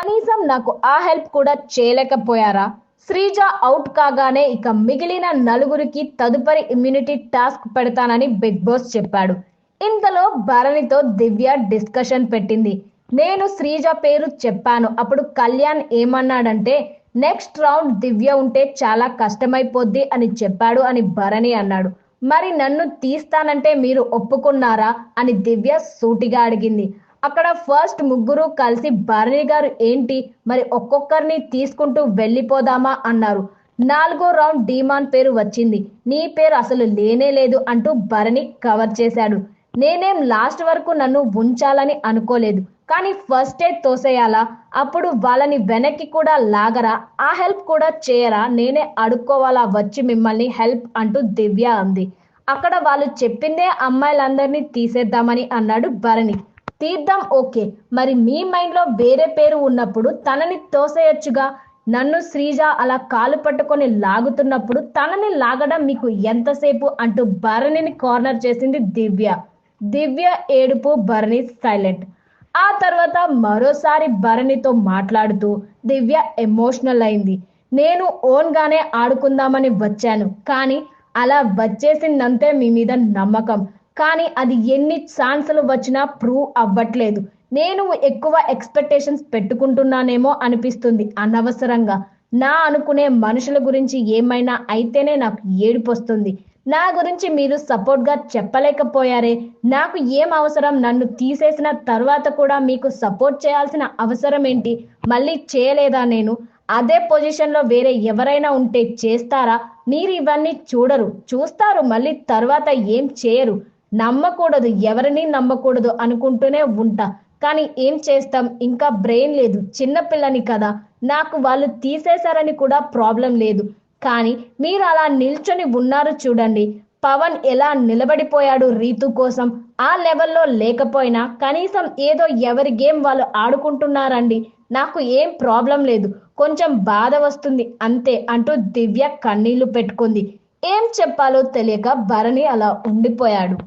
కనీసం నాకు ఆ హెల్ప్ కూడా చేయలేకపోయారా? శ్రీజ అవుట్ కాగానే ఇక మిగిలిన నలుగురికి తదుపరి ఇమ్యూనిటీ టాస్క్ పెడతానని బిగ్ బాస్ చెప్పాడు. ఇంతలో భరణితో దివ్య డిస్కషన్ పెట్టింది. నేను శ్రీజ పేరు చెప్పాను. అప్పుడు కళ్యాణ్ ఏమన్నాడంటే నెక్స్ట్ రౌండ్ దివ్య ఉంటే చాలా కష్టమైపోద్ది అని చెప్పాడు అని భరణి అన్నాడు. మరి నన్ను తీస్తానంటే మీరు ఒప్పుకున్నారా అని దివ్య సూటిగా అడిగింది. అక్కడ ఫస్ట్ ముగ్గురు కలిసి భరణి గారు ఏంటి మరి ఒక్కొక్కరిని తీసుకుంటూ వెళ్ళిపోదామా అన్నారు. 4వ రౌండ్ డీమాన్ పేరు వచ్చింది. నీ పేరు అసలు లేనే లేదు అంటూ భరణి కవర్ చేశాడు. నేనేం లాస్ట్ వరకు నన్ను ఉంచాలని అనుకోలేదు, కానీ ఫస్టే తోసేయాలా? అప్పుడు వాళ్ళని వెనక్కి కూడా లాగరా? ఆ హెల్ప్ కూడా చేయరా? నేనే అడుక్కోవాలా వచ్చి మిమ్మల్ని హెల్ప్ అంటూ దివ్య అంది. అక్కడ వాళ్ళు చెప్పిందే అమ్మాయిలందరినీ తీసేద్దామని అన్నాడు భరణి. తీద్దాం, ఓకే, మరి మీ మైండ్లో వేరే పేరు ఉన్నప్పుడు తనని తోసేయొచ్చుగా. నన్ను శ్రీజ అలా కాలు పట్టుకొని లాగుతున్నప్పుడు తనని లాగడం మీకు ఎంతసేపు అంటూ భరణిని కార్నర్ చేసింది దివ్య. దివ్య ఏడుపు, భరణి సైలెంట్. ఆ తర్వాత మరోసారి భరణితో మాట్లాడుతూ దివ్య ఎమోషనల్ అయింది. నేను ఓన్గానే ఆడుకుందామని వచ్చాను, కానీ అలా వచ్చేసిందంతే మీ మీద నమ్మకం. కానీ అది ఎన్ని ఛాన్సులు వచ్చినా ప్రూవ్ అవ్వట్లేదు. నేను ఎక్కువ ఎక్స్పెక్టేషన్స్ పెట్టుకుంటున్నానేమో అనిపిస్తుంది అనవసరంగా. నా అనుకునే మనుషుల గురించి ఏమైనా అయితేనే నాకు ఏడుపు వస్తుంది. నా గురించి మీరు సపోర్ట్గా చెప్పలేకపోయారే. నాకు ఏం అవసరం? నన్ను తీసేసిన తర్వాత కూడా మీకు సపోర్ట్ చేయాల్సిన అవసరం ఏంటి? మళ్ళీ చేయలేదా నేను? అదే పొజిషన్లో వేరే ఎవరైనా ఉంటే చేస్తారా? మీరు ఇవన్నీ చూడరు, చూస్తారు మళ్ళీ తర్వాత ఏం చేయరు. నమ్మకూడదు, ఎవరిని నమ్మకూడదు అనుకుంటూనే ఉంటా. కానీ ఏం చేస్తాం, ఇంకా బ్రెయిన్ లేదు, చిన్నపిల్లని కదా. నాకు వాళ్ళు తీసేశారని కూడా ప్రాబ్లం లేదు, కానీ మీరు అలా నిల్చొని ఉన్నారు చూడండి. పవన్ ఎలా నిలబడిపోయాడు రీతు కోసం. ఆ లెవెల్లో లేకపోయినా కనీసం ఏదో ఎవరి గేమ్ వాళ్ళు ఆడుకుంటున్నారండి. నాకు ఏం ప్రాబ్లం లేదు, కొంచెం బాధ వస్తుంది అంతే అంటూ దివ్య కన్నీళ్లు పెట్టుకుంది. ఏం చెప్పాలో తెలియక భరణి అలా ఉండిపోయాడు.